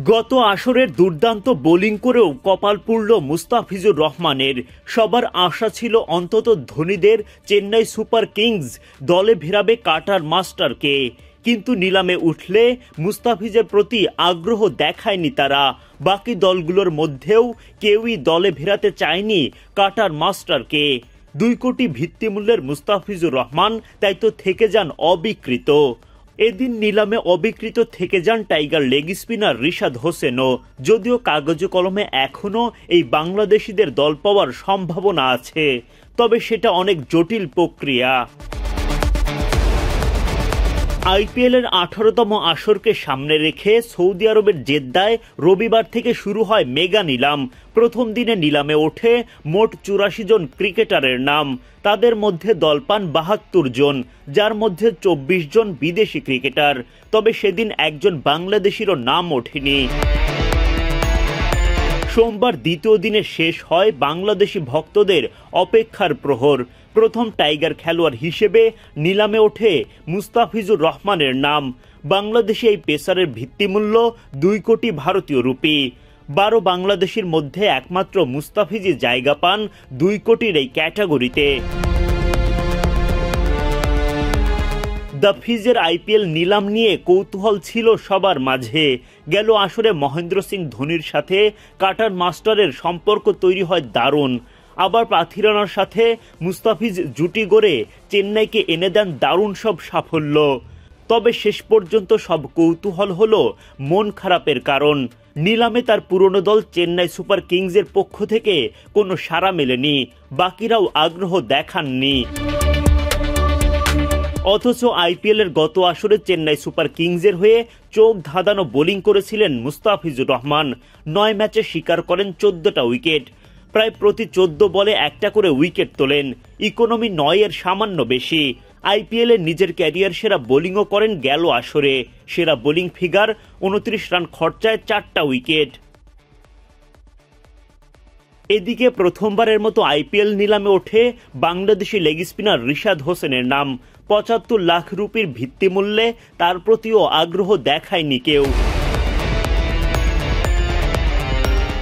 গত আসরের দুর্দান্ত বোলিং করেও কপাল পুড়ল মুস্তাফিজুর রহমানের। সবার আশা ছিল অন্তত ধোনিদের চেন্নাই সুপার কিংস দলে ভিড়াবে কাটার মাস্টারকে, কিন্তু নিলামে উঠলে মুস্তাফিজের প্রতি আগ্রহ দেখায়নি তারা। বাকি দলগুলোর মধ্যেও কেউই দলে ভিড়াতে চায়নি কাটার মাস্টারকে। 2 কোটি ভিত্তিমূল্যের মুস্তাফিজুর রহমান তাই তো থেকে যান অবিকৃত। এদিন নিলামে অবিকৃত থেকে যান টাইগার লেগ স্পিনার রিশাদ হোসেনও। যদিও কাগজে কলমে এখনও এই বাংলাদেশিদের দল পাওয়ার সম্ভাবনা আছে, তবে সেটা অনেক জটিল প্রক্রিয়া। আইপিএলের 18তম আসরকে সামনে রেখে সৌদি আরবের জেদ্দায় রবিবার থেকে শুরু হয় মেগা নিলাম। প্রথম দিনে নিলামে ওঠে মোট 84 জন ক্রিকেটারের নাম। তাদের মধ্যে দল পান 72 জন, যার মধ্যে 24 জন বিদেশি ক্রিকেটার। তবে সেদিন একজন বাংলাদেশিরও নাম ওঠেনি। সোমবার দ্বিতীয় দিনে শেষ হয় বাংলাদেশি ভক্তদের অপেক্ষার প্রহর। প্রথম টাইগার খেলোয়াড় হিসেবে নিলামে ওঠে মুস্তাফিজুর রহমানের নাম। বাংলাদেশে এই পেসারের ভিত্তিমূল্য 2 কোটি ভারতীয় রুপি। 12 বাংলাদেশির মধ্যে একমাত্র মুস্তাফিজই জায়গা পান 2 কোটির এই ক্যাটাগরিতে। দ্য ফিজের আইপিএল নিলাম নিয়ে কৌতূহল ছিল সবার মাঝে। গেল আসরে মহেন্দ্র সিং ধোনির সাথে কাটার মাস্টারের সম্পর্ক তৈরি হয় দারুণ। আবার পাথিরানার সাথে মুস্তাফিজ জুটি গড়ে চেন্নাইকে এনে দেন দারুণ সব সাফল্য। তবে শেষ পর্যন্ত সব কৌতূহল হলো মন খারাপের কারণ। নিলামে তার পুরনো দল চেন্নাই সুপার কিংসের পক্ষ থেকে কোনো সাড়া মেলেনি, বাকিরাও আগ্রহ দেখাননি। অথচ আইপিএলের গত আসরে চেন্নাই সুপার কিংসের হয়ে চোখ ধাঁধানো বোলিং করেছিলেন মুস্তাফিজুর রহমান। 9 ম্যাচে শিকার করেন 14টা উইকেট। প্রায় প্রতি 14 বলে একটা করে উইকেট তোলেন। ইকোনমি 9 এর সামান্য বেশি। আইপিএলে নিজের ক্যারিয়ার সেরা বোলিংও করেন গেল আসরে। সেরা বোলিং ফিগার 29 রান খরচায় 4টা উইকেট। এদিকে প্রথমবারের মতো আইপিএল নিলামে ওঠে বাংলাদেশি লেগ স্পিনার রিশাদ হোসেনের নাম। 75 লাখ রুপির ভিত্তিমূল্যে তার প্রতিও আগ্রহ দেখায়নি কেউ।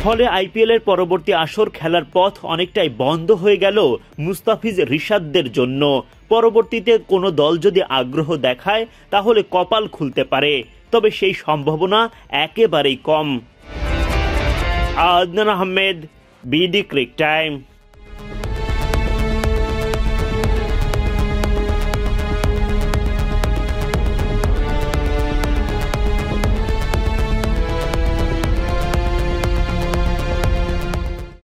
ফলে আইপিএলের পরবর্তী আসর খেলার পথ অনেকটাই বন্ধ হয়ে গেল মুস্তাফিজ রিশাদদের জন্য। পরবর্তীতে কোনো দল যদি আগ্রহ দেখায় তাহলে কপাল খুলতে পারে, তবে সেই সম্ভাবনা একেবারেই কম। Adnan Ahmed, BD crick time.